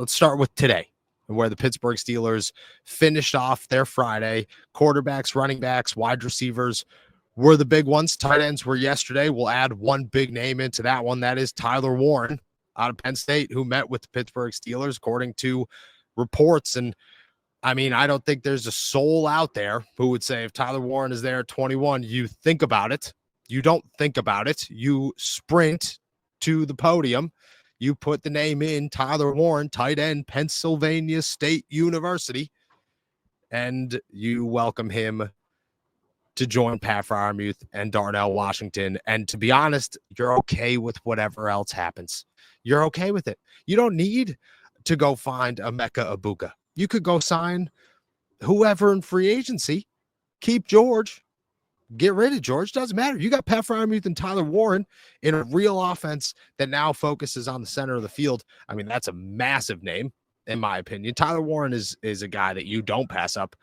let's start with today, where the Pittsburgh Steelers finished off their Friday. Quarterbacks, running backs, wide receivers were the big ones. Tight ends were yesterday. We'll add one big name into that one. That is Tyler Warren out of Penn State, who met with the Pittsburgh Steelers, according to reports. And I mean, I don't think there's a soul out there who would say if Tyler Warren is there at 21, you think about it. You don't think about it. You sprint to the podium. You put the name in, Tyler Warren, tight end, Pennsylvania State University, and you welcome him to join Pat Freiermuth and Darnell Washington. And to be honest, you're okay with whatever else happens. You're okay with it. You don't need to go find Emeka Ibuka. You could go sign whoever in free agency, keep George, get rid of George. Doesn't matter. You got Pat Freiermuth and Tyler Warren in a real offense that now focuses on the center of the field. I mean, that's a massive name, in my opinion. Tyler Warren is a guy that you don't pass up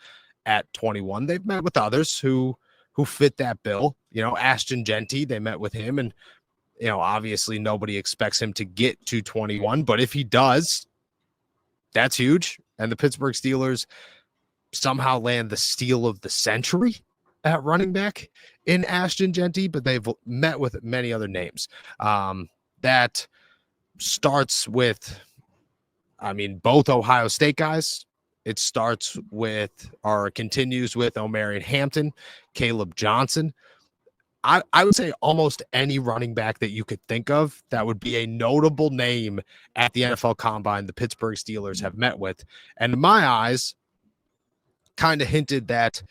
at 21. They've met with others who fit that bill. You know, Ashton Genty, they met with him, and, you know, obviously nobody expects him to get to 21, but if he does, that's huge. And the Pittsburgh Steelers somehow land the steal of the century at running back in Ashton Genty, but they've met with many other names. That starts with, I mean, both Ohio State guys. It starts with, or continues with, Omarion Hampton, Caleb Johnson. I would say almost any running back that you could think of that would be a notable name at the NFL Combine the Pittsburgh Steelers have met with. And in my eyes, kind of hinted that,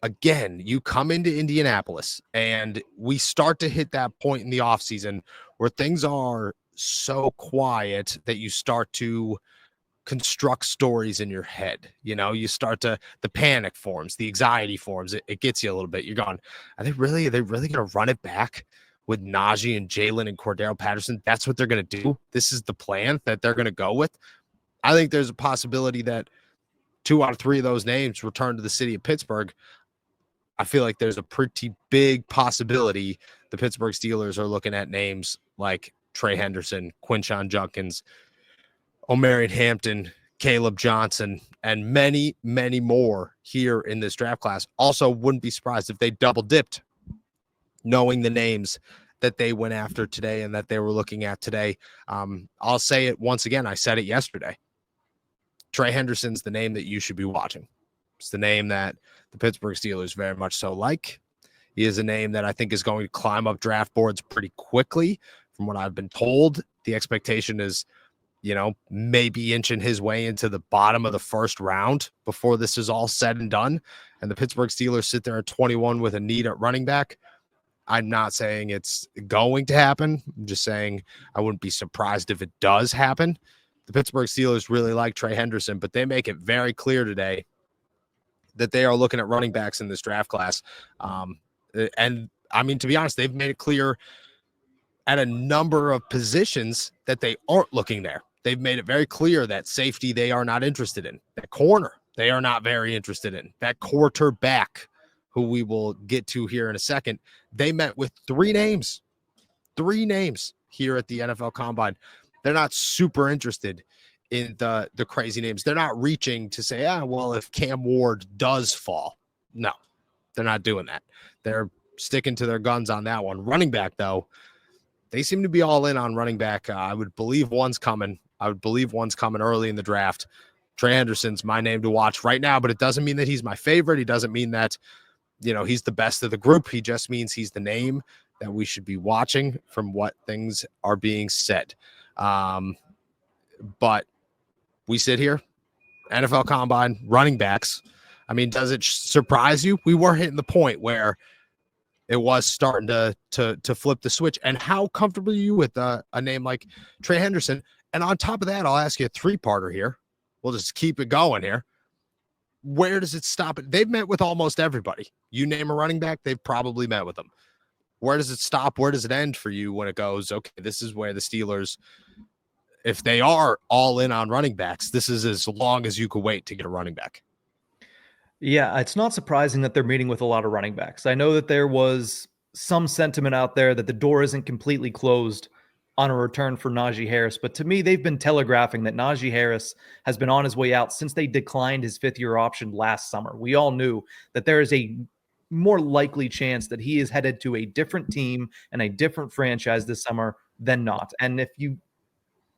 again, you come into Indianapolis and we start to hit that point in the offseason where things are so quiet that you start to construct stories in your head. You know, you start to, the panic forms, the anxiety forms. It gets you a little bit. You're going, are they really going to run it back with Najee and Jalen and Cordero Patterson? That's what they're going to do. This is the plan that they're going to go with. I think there's a possibility that 2 out of 3 of those names return to the city of Pittsburgh. I feel like there's a pretty big possibility the Pittsburgh Steelers are looking at names like Trey Henderson, Quinshon Judkins, Omarion Hampton, Caleb Johnson, and many, many more here in this draft class. Also, wouldn't be surprised if they double dipped, knowing the names that they went after today and that they were looking at today. I'll say it once again. I said it yesterday. Trey Henderson's the name that you should be watching. It's the name that the Pittsburgh Steelers very much so like. He is a name that I think is going to climb up draft boards pretty quickly. From what I've been told, the expectation is, you know, maybe inching his way into the bottom of the first round before this is all said and done. And the Pittsburgh Steelers sit there at 21 with a need at running back. I'm not saying it's going to happen. I'm just saying I wouldn't be surprised if it does happen. The Pittsburgh Steelers really like Trey Henderson, but they make it very clear today that they are looking at running backs in this draft class. And I mean, to be honest, they've made it clear at a number of positions that they aren't looking there. They've made it very clear that safety they are not interested in. That corner they are not very interested in. That quarterback, who we will get to here in a second, they met with 3 names here at the NFL Combine. They're not super interested in the crazy names. They're not reaching to say, well, if Cam Ward does fall. No, they're not doing that. They're sticking to their guns on that one. Running back, though, they seem to be all in on running back. I would believe one's coming. Early in the draft. Trey Henderson's my name to watch right now, but it doesn't mean that he's my favorite. He doesn't mean that, you know, he's the best of the group. He just means he's the name that we should be watching from what things are being said. But we sit here, NFL Combine, running backs. I mean, does it surprise you? We were hitting the point where it was starting to flip the switch. And how comfortable are you with a name like Trey Henderson? And on top of that, I'll ask you a 3-parter here. We'll just keep it going here. Where does it stop? They've met with almost everybody. You name a running back, they've probably met with them. Where does it stop? Where does it end for you when it goes, okay, this is where the Steelers, if they are all in on running backs, this is as long as you could wait to get a running back? Yeah, it's not surprising that they're meeting with a lot of running backs. I know that there was some sentiment out there that the door isn't completely closed on a return for Najee Harris. But to me, they've been telegraphing that Najee Harris has been on his way out since they declined his fifth-year option last summer. We all knew that there is a more likely chance that he is headed to a different team and a different franchise this summer than not. And if you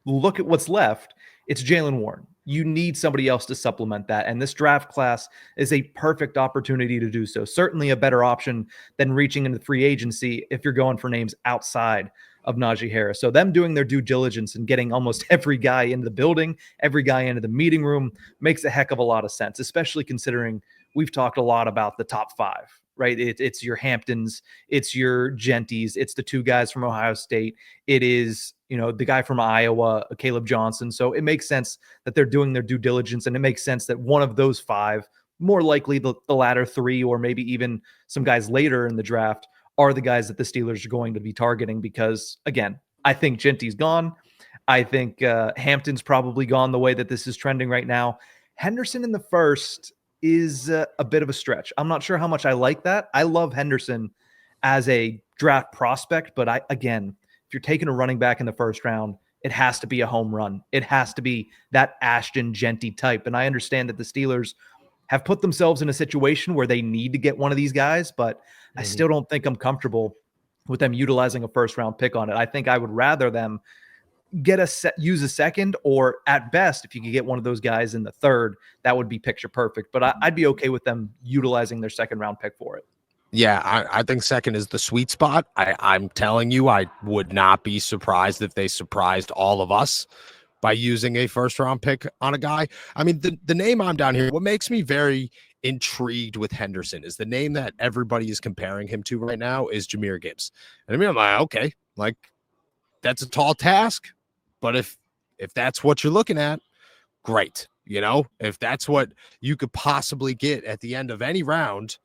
look at what's left, it's Jaylen Warren. You need somebody else to supplement that. And this draft class is a perfect opportunity to do so. Certainly a better option than reaching into free agency if you're going for names outside of Najee Harris. So them doing their due diligence and getting almost every guy into the building, every guy into the meeting room makes a heck of a lot of sense, especially considering we've talked a lot about the top five, right? It's your Hamptons, it's your Genties, it's the two guys from Ohio State. It is, the guy from Iowa, Caleb Johnson. So it makes sense that they're doing their due diligence, and it makes sense that one of those five, more likely the latter three, or maybe even some guys later in the draft, are the guys that the Steelers are going to be targeting. Because, again, I think Genty's gone. I think Hampton's probably gone the way that this is trending right now. Henderson in the first is a bit of a stretch. I'm not sure how much I like that. I love Henderson as a draft prospect, but again, if you're taking a running back in the first round, it has to be a home run. It has to be that Ashton Genty type. And I understand that the Steelers have put themselves in a situation where they need to get one of these guys, but I still don't think I'm comfortable with them utilizing a first round pick on it. I think I would rather them use a second, or at best, if you could get one of those guys in the third, that would be picture perfect. But I'd be okay with them utilizing their second round pick for it. Yeah, I think second is the sweet spot. I'm telling you, I would not be surprised if they surprised all of us by using a first round pick on a guy. I mean, the name I'm down here, what makes me very intrigued with Henderson is the name that everybody is comparing him to right now is Jahmyr Gibbs. And I mean, I'm like, okay, like that's a tall task, but if that's what you're looking at, great. If that's what you could possibly get at the end of any round,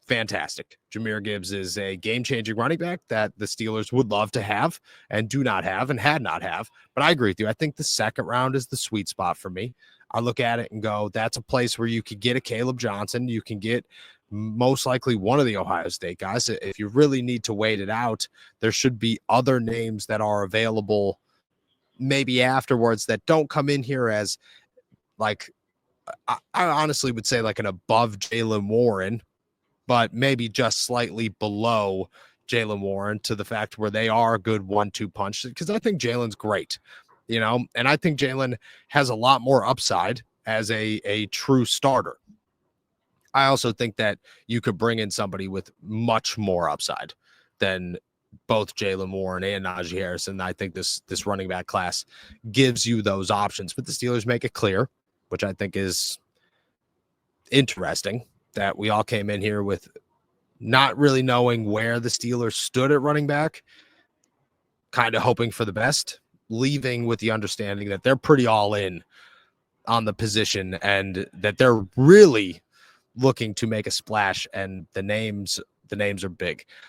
fantastic. Jahmyr Gibbs is a game-changing running back that the Steelers would love to have and do not have and had not have. But I agree with you. I think the second round is the sweet spot for me. I look at it and go, that's a place where you could get a Caleb Johnson. You can get most likely one of the Ohio State guys. If you really need to wait it out, there should be other names that are available maybe afterwards that don't come in here as like, I honestly would say like an above Jaylen Warren, but maybe just slightly below Jaylen Warren, to the fact where they are a good 1-2 punch, because I think Jalen's great, and I think Jalen has a lot more upside as a true starter. I also think that you could bring in somebody with much more upside than both Jaylen Warren and Najee Harris, and I think this running back class gives you those options, but the Steelers make it clear, which I think is interesting, that we all came in here with not really knowing where the Steelers stood at running back, kind of hoping for the best, leaving with the understanding that they're pretty all in on the position and that they're really looking to make a splash, and the names are big.